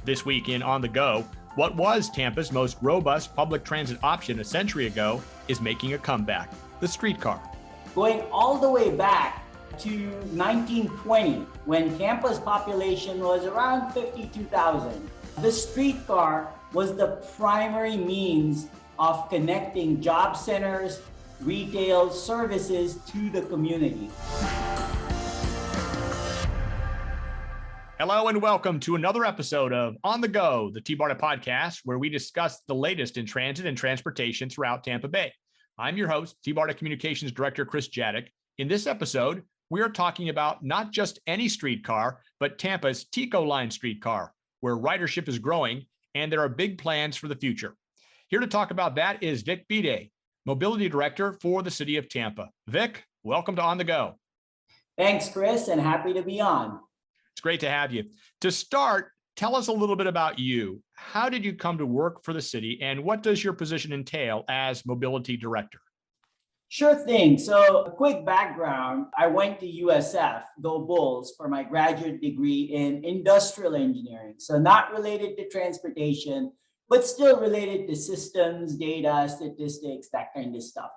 This week in On the Go, what was Tampa's most robust public transit option a century ago is making a comeback, the streetcar. Going all the way back to 1920, when Tampa's population was around 52,000, the streetcar was the primary means of connecting job centers, retail services to the community. Hello and welcome to another episode of On the Go, the Bhide podcast, where we discuss the latest in transit and transportation throughout Tampa Bay. I'm your host, Bhide Communications Director Chris Jadek. In this episode, we are talking about not just any streetcar, but Tampa's TECO Line Streetcar, where ridership is growing and there are big plans for the future. Here to talk about that is Bhide, Mobility Director for the City of Tampa. Vic, welcome to On the Go. Thanks, Chris, and happy to be on. It's great to have you. To start, tell us a little bit about you. How did you come to work for the city, and what does your position entail as Mobility Director? Sure thing. So a quick background, I went to USF, Go Bulls, for my graduate degree in industrial engineering. So not related to transportation, but still related to systems, data, statistics, that kind of stuff.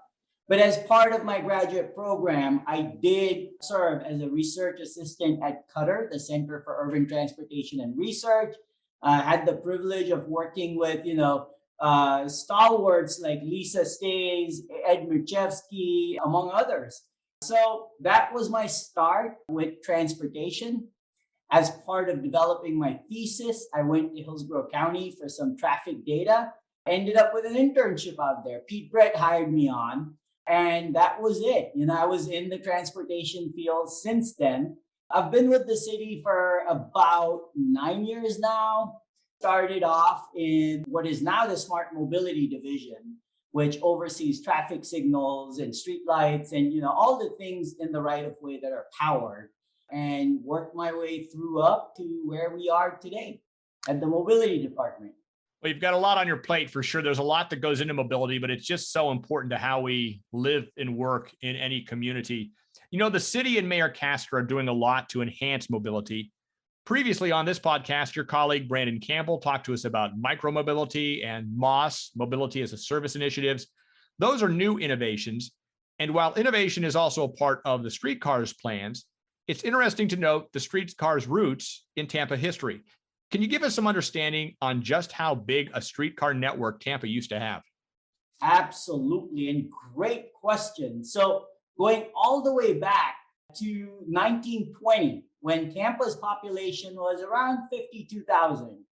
But as part of my graduate program, I did serve as a research assistant at Qatar, the Center for Urban Transportation and Research. I had the privilege of working with, stalwarts like Lisa Stays, Ed Mirchevsky, among others. So that was my start with transportation. As part of developing my thesis, I went to Hillsborough County for some traffic data. Ended up with an internship out there. Pete Brett hired me on. And that was it. I was in the transportation field since then. I've been with the city for about 9 years now. Started off in what is now the Smart Mobility Division, which oversees traffic signals and streetlights and all the things in the right of way that are powered, and worked my way through up to where we are today at the Mobility Department. Well, you've got a lot on your plate for sure. There's a lot that goes into mobility, but it's just so important to how we live and work in any community. The city and Mayor Castro are doing a lot to enhance mobility. Previously on this podcast, your colleague Brandon Campbell talked to us about micromobility and MOS, mobility as a service initiatives. Those are new innovations. And while innovation is also a part of the streetcar's plans, it's interesting to note the streetcar's roots in Tampa history. Can you give us some understanding on just how big a streetcar network Tampa used to have? Absolutely, and great question. So going all the way back to 1920, when Tampa's population was around 52,000,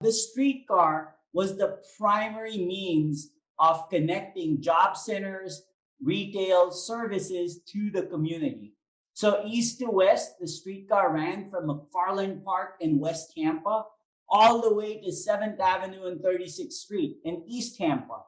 the streetcar was the primary means of connecting job centers, retail services to the community. So east to west, the streetcar ran from McFarland Park in West Tampa all the way to 7th Avenue and 36th Street in East Tampa.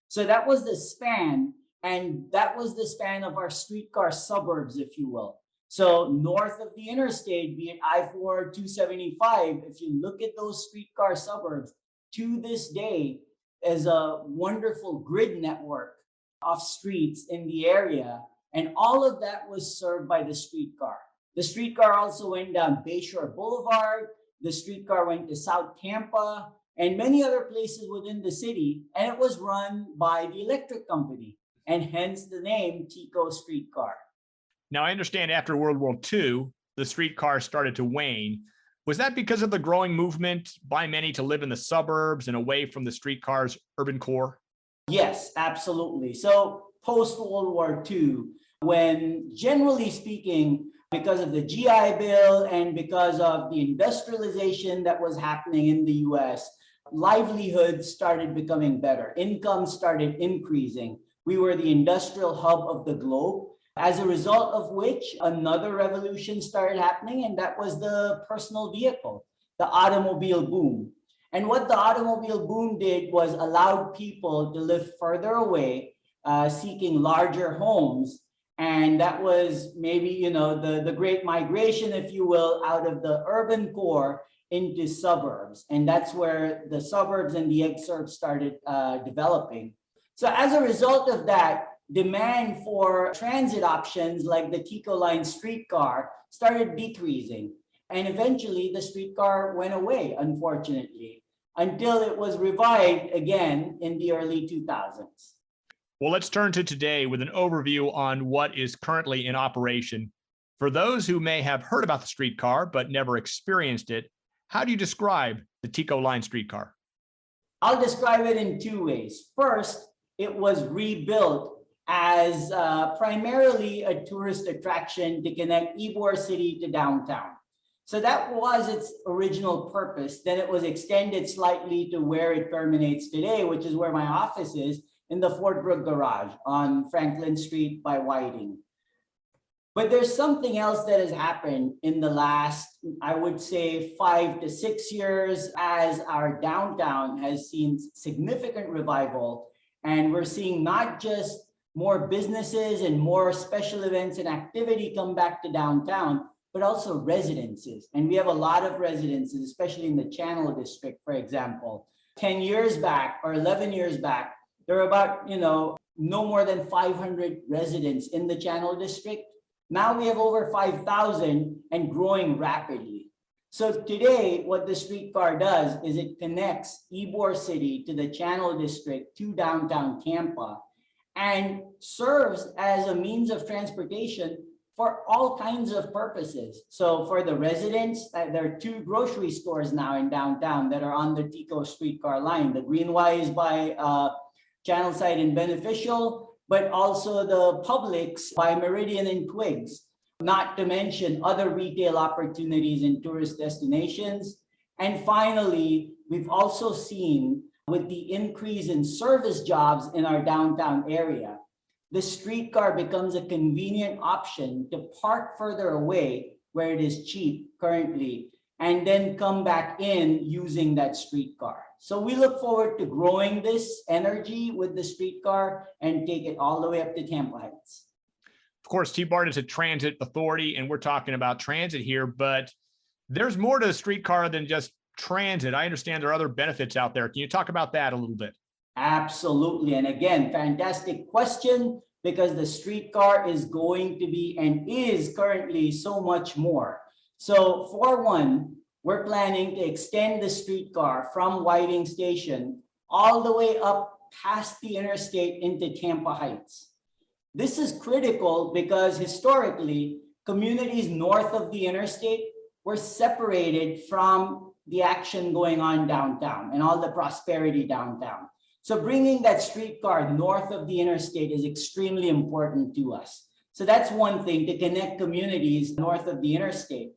So that was the span, and that was the span of our streetcar suburbs, if you will. So north of the interstate, be it I-4, 275, if you look at those streetcar suburbs, to this day is a wonderful grid network of streets in the area. And all of that was served by the streetcar. The streetcar also went down Bayshore Boulevard. The streetcar went to South Tampa and many other places within the city. And it was run by the electric company, and hence the name TECO Streetcar. Now, I understand after World War II, the streetcar started to wane. Was that because of the growing movement by many to live in the suburbs and away from the streetcar's urban core? Yes, absolutely. So post-World War II, when generally speaking, because of the GI Bill and because of the industrialization that was happening in the US, livelihoods started becoming better. Income started increasing. We were the industrial hub of the globe, as a result of which another revolution started happening, and that was the personal vehicle, the automobile boom. And what the automobile boom did was allowed people to live further away, seeking larger homes. And that was maybe, the great migration, if you will, out of the urban core into suburbs. And that's where the suburbs and the exurbs started developing. So as a result of that, demand for transit options like the TECO Line Streetcar started decreasing. And eventually the streetcar went away, unfortunately, until it was revived again in the early 2000s. Well, let's turn to today with an overview on what is currently in operation. For those who may have heard about the streetcar but never experienced it, how do you describe the TECO Line Streetcar? I'll describe it in two ways. First, it was rebuilt as primarily a tourist attraction to connect Ybor City to downtown. So that was its original purpose. Then it was extended slightly to where it terminates today, which is where my office is, in the Fort Brooke Garage on Franklin Street by Whiting. But there's something else that has happened in the last, I would say, 5 to 6 years, as our downtown has seen significant revival. And we're seeing not just more businesses and more special events and activity come back to downtown, but also residences. And we have a lot of residences, especially in the Channel District, for example. 10 years back or 11 years back, there were about, no more than 500 residents in the Channel District. Now we have over 5,000 and growing rapidly. So today, what the streetcar does is it connects Ybor City to the Channel District to downtown Tampa and serves as a means of transportation for all kinds of purposes. So for the residents, there are 2 grocery stores now in downtown that are on the TECO streetcar line. The Greenway is by Channel Side and Beneficial, but also the Publix by Meridian and Twigs, not to mention other retail opportunities in tourist destinations. And finally, we've also seen, with the increase in service jobs in our downtown area, the streetcar becomes a convenient option to park further away where it is cheap currently, and then come back in using that streetcar. So we look forward to growing this energy with the streetcar and take it all the way up to Tampa Heights. Of course, T-BART is a transit authority, and we're talking about transit here, but there's more to the streetcar than just transit. I understand there are other benefits out there. Can you talk about that a little bit? Absolutely. And again, fantastic question, because the streetcar is going to be and is currently so much more. So for one, we're planning to extend the streetcar from Whiting Station all the way up past the interstate into Tampa Heights. This is critical because historically, communities north of the interstate were separated from the action going on downtown and all the prosperity downtown. So bringing that streetcar north of the interstate is extremely important to us. So that's one thing, to connect communities north of the interstate.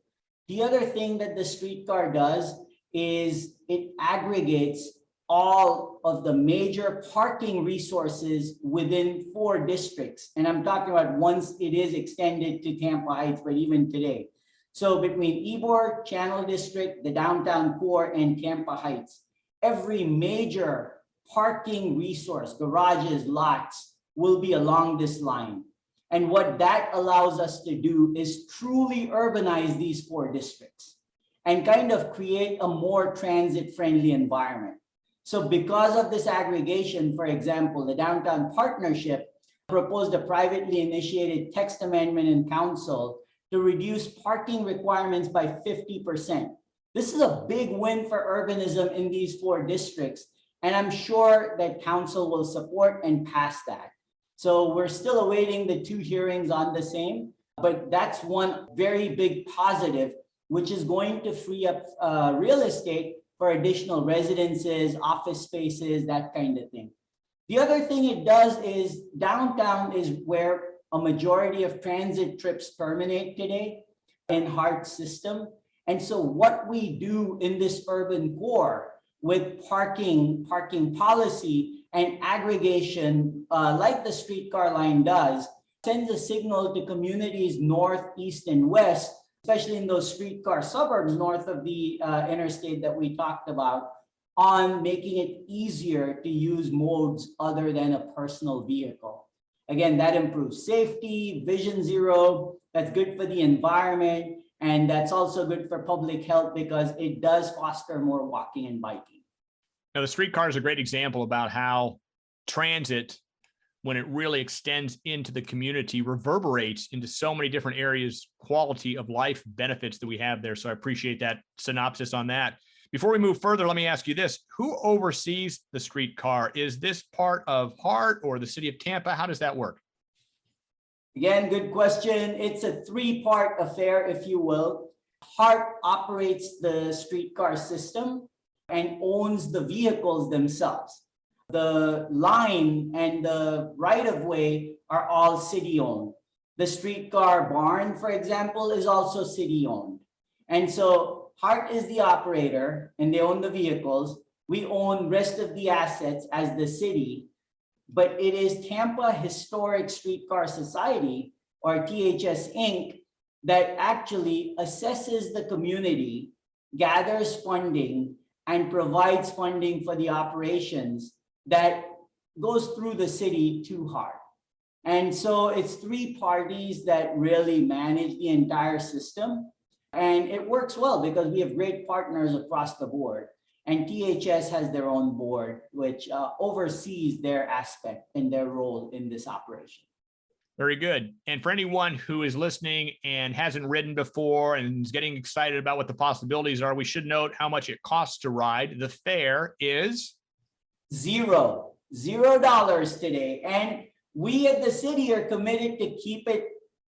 The other thing that the streetcar does is it aggregates all of the major parking resources within 4 districts. And I'm talking about once it is extended to Tampa Heights, but even today. So between Ybor, Channel District, the downtown core, and Tampa Heights, every major parking resource, garages, lots, will be along this line. And what that allows us to do is truly urbanize these 4 districts and kind of create a more transit-friendly environment. So because of this aggregation, for example, the Downtown Partnership proposed a privately initiated text amendment in council to reduce parking requirements by 50%. This is a big win for urbanism in these 4 districts, and I'm sure that council will support and pass that. So we're still awaiting the 2 hearings on the same, but that's one very big positive, which is going to free up real estate for additional residences, office spaces, that kind of thing. The other thing it does is downtown is where a majority of transit trips terminate today in HART system. And so what we do in this urban core with parking policy and aggregation, like the streetcar line does, sends a signal to communities north, east, and west, especially in those streetcar suburbs north of the interstate that we talked about, on making it easier to use modes other than a personal vehicle. Again, that improves safety, vision zero, that's good for the environment, and that's also good for public health because it does foster more walking and biking. Now, the streetcar is a great example about how transit when it really extends into the community, reverberates into so many different areas, quality of life benefits that we have there. So I appreciate that synopsis on that. Before we move further, let me ask you this. Who oversees the streetcar? Is this part of HART or the city of Tampa? How does that work? Again, good question. It's a three-part affair, if you will. HART operates the streetcar system and owns the vehicles themselves. The line and the right-of-way are all city-owned. The streetcar barn, for example, is also city-owned. And so HART is the operator and they own the vehicles. We own rest of the assets as the city, but it is Tampa Historic Streetcar Society, or THS Inc., that actually assesses the community, gathers funding, and provides funding for the operations that goes through the city to HART. And so it's three parties that really manage the entire system. And it works well because we have great partners across the board. And THS has their own board, which oversees their aspect and their role in this operation. Very good. And for anyone who is listening and hasn't ridden before and is getting excited about what the possibilities are, we should note how much it costs to ride. The fare is $0 today. And we at the city are committed to keep it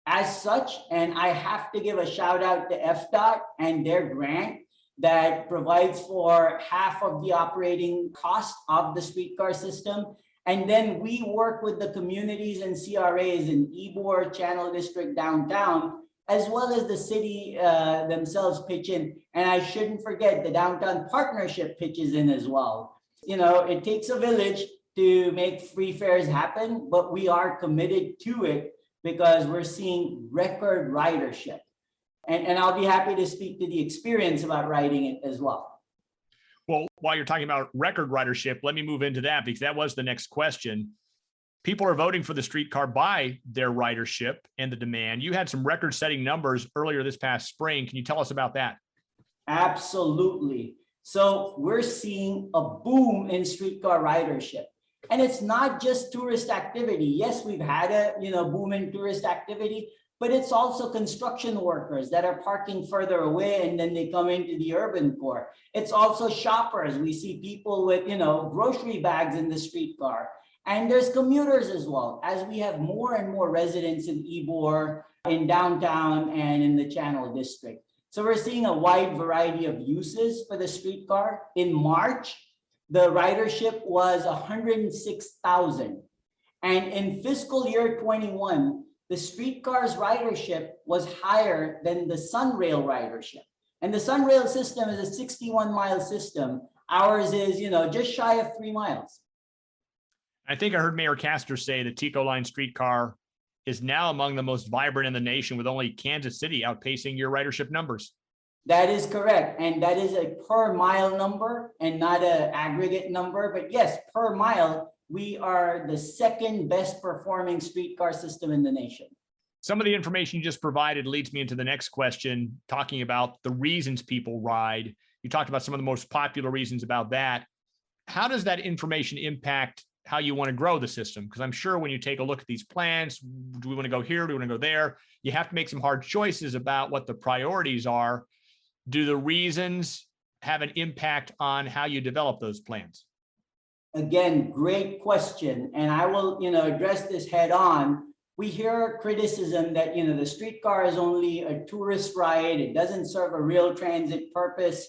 as such. And I have to give a shout out to FDOT and their grant that provides for half of the operating cost of the streetcar system. And then we work with the communities and CRAs in Ybor, Channel District, downtown, as well as the city themselves pitch in. And I shouldn't forget the downtown partnership pitches in as well. You know, it takes a village to make free fares happen, but we are committed to it because we're seeing record ridership. And I'll be happy to speak to the experience about riding it as well. Well, while you're talking about record ridership, let me move into that because that was the next question. People are voting for the streetcar by their ridership and the demand. You had some record-setting numbers earlier this past spring. Can you tell us about that? Absolutely. So we're seeing a boom in streetcar ridership. And it's not just tourist activity. Yes, we've had a boom in tourist activity, but it's also construction workers that are parking further away and then they come into the urban core. It's also shoppers. We see people with, grocery bags in the streetcar. And there's commuters as well, as we have more and more residents in Ybor, in downtown, and in the Channel District. So we're seeing a wide variety of uses for the streetcar. In March, the ridership was 106,000. And in fiscal year 21, the streetcar's ridership was higher than the Sunrail ridership. And the Sunrail system is a 61-mile system. Ours is, just shy of 3 miles. I think I heard Mayor Castor say that TECO Line Streetcar is now among the most vibrant in the nation, with only Kansas City outpacing your ridership numbers. That is correct. And that is a per mile number and not an aggregate number. But yes, per mile, we are the second best performing streetcar system in the nation. Some of the information you just provided leads me into the next question, talking about the reasons people ride. You talked about some of the most popular reasons about that. How does that information impact how you want to grow the system? Because I'm sure when you take a look at these plans, do we want to go here? Do we want to go there? You have to make some hard choices about what the priorities are. Do the reasons have an impact on how you develop those plans? Again, great question. And I will, address this head on. We hear criticism that, the streetcar is only a tourist ride. It doesn't serve a real transit purpose.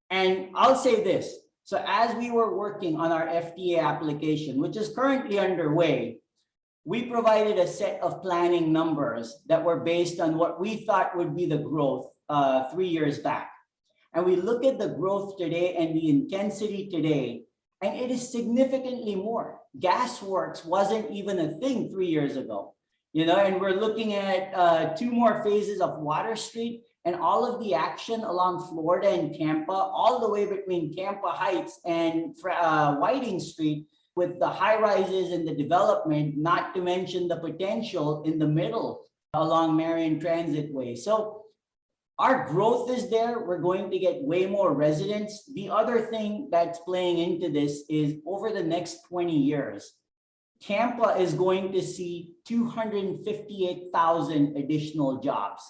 And I'll say this. So as we were working on our FDA application, which is currently underway, we provided a set of planning numbers that were based on what we thought would be the growth 3 years back. And we look at the growth today and the intensity today, and it is significantly more. Gasworks wasn't even a thing 3 years ago, and we're looking at 2 more phases of Water Street and all of the action along Florida and Tampa, all the way between Tampa Heights and Whiting Street, with the high rises and the development, not to mention the potential in the middle along Marion Transit Way. So our growth is there. We're going to get way more residents. The other thing that's playing into this is over the next 20 years, Tampa is going to see 258,000 additional jobs.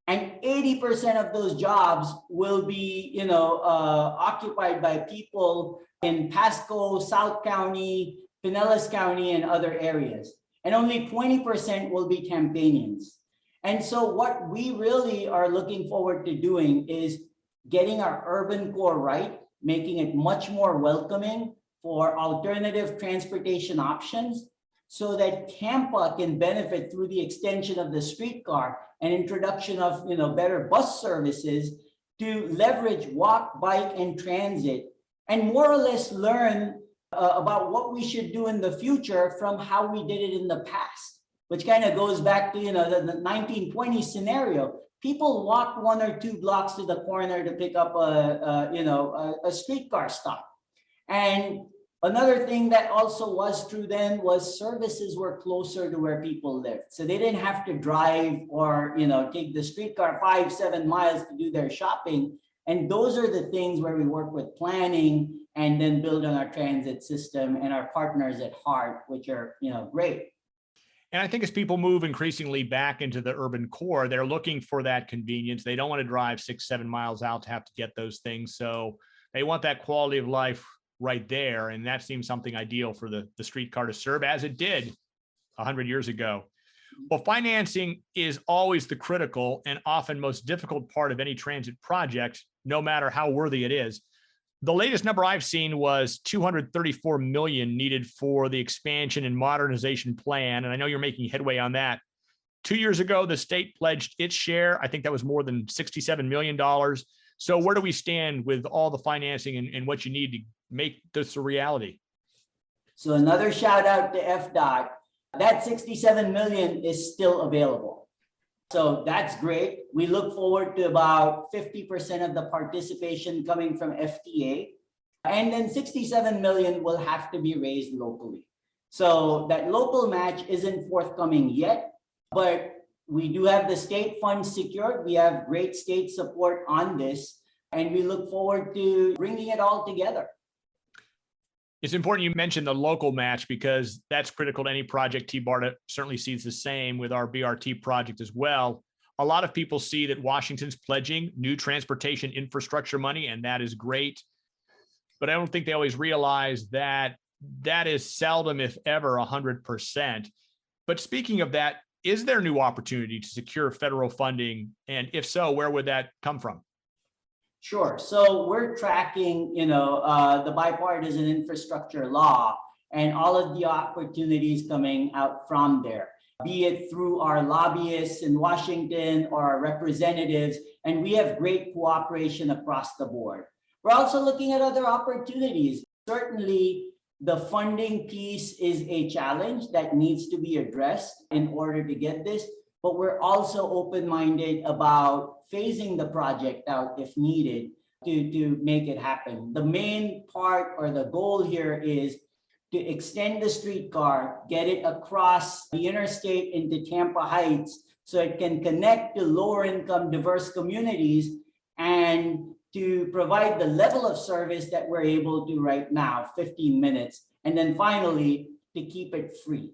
And 80% of those jobs will be, occupied by people in Pasco, South County, Pinellas County, and other areas. And only 20% will be Tampanians. And so what we really are looking forward to doing is getting our urban core right, making it much more welcoming for alternative transportation options, so that Tampa can benefit through the extension of the streetcar and introduction of better bus services to leverage walk, bike, and transit, and more or less learn about what we should do in the future from how we did it in the past, which kind of goes back to the 1920 scenario. People walk 1 or 2 blocks to the corner to pick up a streetcar stop. And another thing that also was true then was services were closer to where people lived. So they didn't have to drive or, take the streetcar 5-7 miles to do their shopping. And those are the things where we work with planning and then build on our transit system and our partners at heart, which are, great. And I think as people move increasingly back into the urban core, they're looking for that convenience. They don't want to drive 6-7 miles out to have to get those things. So they want that quality of life right there. And that seems something ideal for the streetcar to serve, as it did 100 years ago. Well, financing is always the critical and often most difficult part of any transit project, no matter how worthy it is. The latest number I've seen was $234 million needed for the expansion and modernization plan. And I know you're making headway on that. 2 years ago, the state pledged its share. I think that was more than $67 million. So where do we stand with all the financing and what you need to make this a reality? So another shout out to FDOT. That $67 million is still available. So that's great. We look forward to about 50% of the participation coming from FTA. And then $67 million will have to be raised locally. So that local match isn't forthcoming yet, but we do have the state funds secured. We have great state support on this, and we look forward to bringing it all together. It's important you mentioned the local match because that's critical to any project. T-BARTA certainly sees the same with our BRT project as well. A lot of people see that Washington's pledging new transportation infrastructure money, and that is great. But I don't think they always realize that that is seldom, if ever, 100%. But speaking of that, is there new opportunity to secure federal funding? And if so, where would that come from? Sure. So we're tracking, the bipartisan infrastructure law and all of the opportunities coming out from there, be it through our lobbyists in Washington or our representatives, and we have great cooperation across the board. We're also looking at other opportunities. Certainly, the funding piece is a challenge that needs to be addressed in order to get this, but we're also open-minded about phasing the project out if needed to make it happen. The main part or the goal here is to extend the streetcar, get it across the interstate into Tampa Heights so it can connect to lower income diverse communities and to provide the level of service that we're able to right now, 15 minutes. And then finally, to keep it free.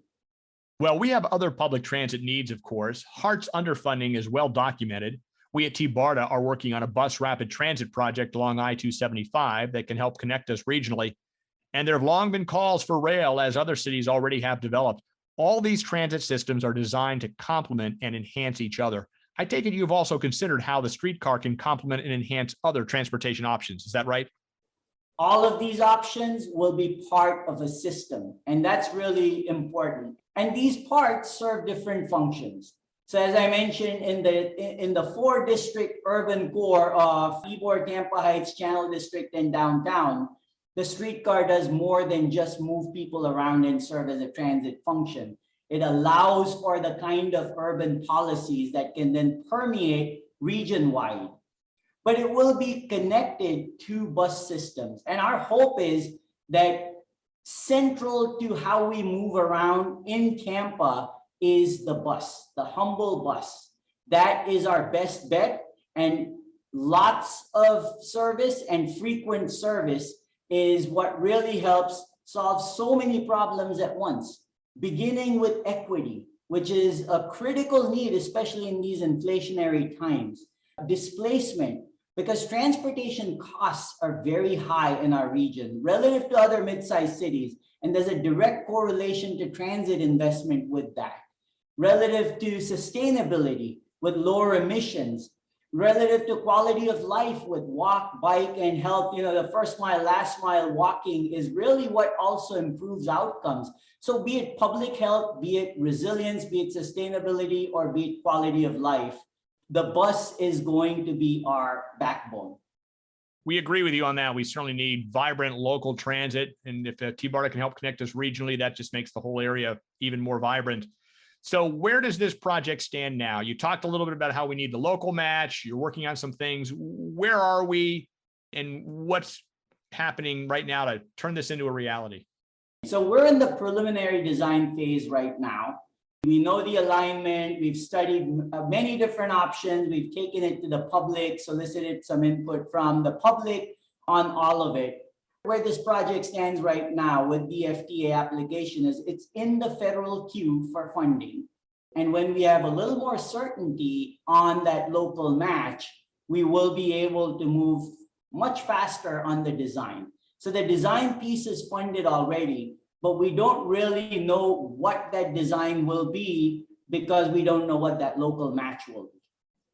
Well, we have other public transit needs, of course. HART's underfunding is well documented. We at T-BARTA are working on a bus rapid transit project along I-275 that can help connect us regionally. And there have long been calls for rail, as other cities already have developed. All these transit systems are designed to complement and enhance each other. I take it you've also considered how the streetcar can complement and enhance other transportation options. Is that right? All of these options will be part of a system, and that's really important. And these parts serve different functions. So as I mentioned, in the 4-district urban core of Ybor, Tampa Heights, Channel District, and downtown, the streetcar does more than just move people around and serve as a transit function. It allows for the kind of urban policies that can then permeate region-wide. But it will be connected to bus systems. And our hope is that central to how we move around in Tampa is the bus, the humble bus. That is our best bet, and lots of service and frequent service is what really helps solves so many problems at once, beginning with equity, which is a critical need, especially in these inflationary times. Displacement, because transportation costs are very high in our region relative to other mid-sized cities, and there's a direct correlation to transit investment with that. Relative to sustainability with lower emissions, relative to quality of life with walk, bike, and health. The first mile, last mile walking is really what also improves outcomes. So be it public health, be it resilience, be it sustainability, or be it quality of life, the bus is going to be our backbone. We agree with you on that. We certainly need vibrant local transit. And if T-BARTA can help connect us regionally, that just makes the whole area even more vibrant. So where does this project stand now? You talked a little bit about how we need the local match. You're working on some things. Where are we and what's happening right now to turn this into a reality? So we're in the preliminary design phase right now. We know the alignment. We've studied many different options. We've taken it to the public, solicited some input from the public on all of it. Where this project stands right now with the FTA application is it's in the federal queue for funding. And when we have a little more certainty on that local match, we will be able to move much faster on the design. So the design piece is funded already, but we don't really know what that design will be because we don't know what that local match will be.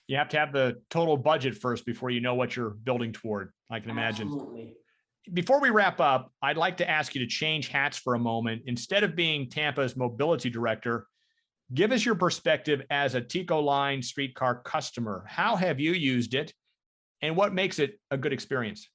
You have to have the total budget first before you know what you're building toward, I can imagine. Absolutely. Before we wrap up, I'd like to ask you to change hats for a moment. Instead of being Tampa's mobility director, give us your perspective as a TECO Line Streetcar customer. How have you used it and what makes it a good experience?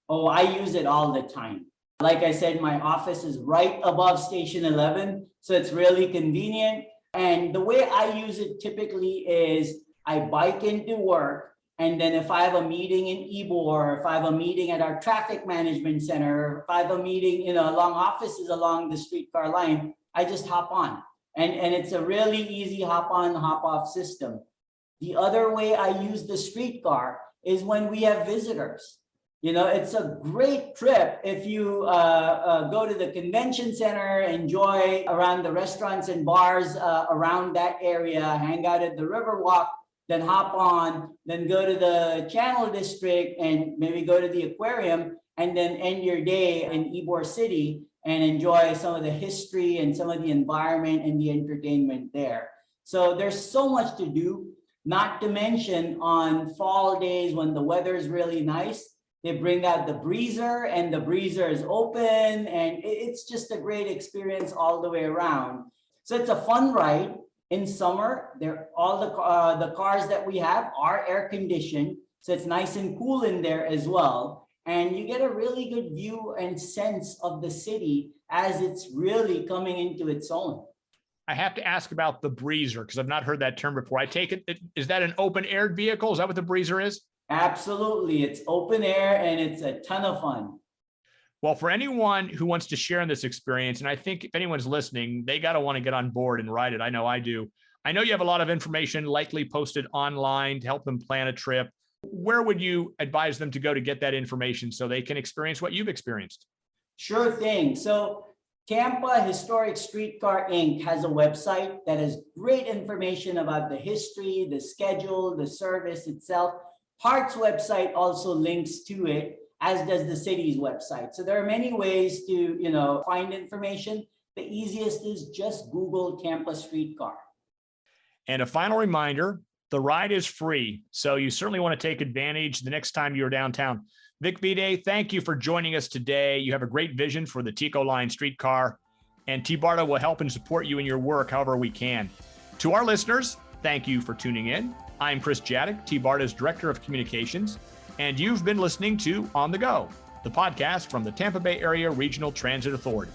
Oh, I use it all the time. Like I said, my office is right above Station 11, so it's really convenient. And the way I use it typically is I bike into work, and then if I have a meeting in Ybor, if I have a meeting at our traffic management center, if I have a meeting, along offices along the streetcar line, I just hop on. And it's a really easy hop on, hop off system. The other way I use the streetcar is when we have visitors. It's a great trip if you go to the convention center, enjoy around the restaurants and bars around that area, hang out at the Riverwalk, then hop on, then go to the Channel District and maybe go to the aquarium, and then end your day in Ybor City and enjoy some of the history and some of the environment and the entertainment there. So there's so much to do, not to mention on fall days when the weather is really nice, they bring out the breezer and the breezer is open, and it's just a great experience all the way around. So it's a fun ride. In summer, all the cars that we have are air conditioned, so it's nice and cool in there as well. And you get a really good view and sense of the city as it's really coming into its own. I have to ask about the breezer because I've not heard that term before. I take it, is that an open air vehicle? Is that what the breezer is? Absolutely. It's open air and it's a ton of fun. Well, for anyone who wants to share in this experience, and I think if anyone's listening, they got to want to get on board and ride it. I know I do. I know you have a lot of information likely posted online to help them plan a trip. Where would you advise them to go to get that information so they can experience what you've experienced? Sure thing. So Tampa Historic Streetcar Inc. has a website that has great information about the history, the schedule, the service itself. Hart's website also links to it, as does the city's website. So there are many ways to, find information. The easiest is just Google Tampa Streetcar. And a final reminder, the ride is free. So you certainly want to take advantage the next time you're downtown. Vic Bhide, thank you for joining us today. You have a great vision for the TECO Line Streetcar, and T-BARTA will help and support you in your work however we can. To our listeners, thank you for tuning in. I'm Chris Jadek, T-BARTA's Director of Communications, and you've been listening to On the Go, the podcast from the Tampa Bay Area Regional Transit Authority.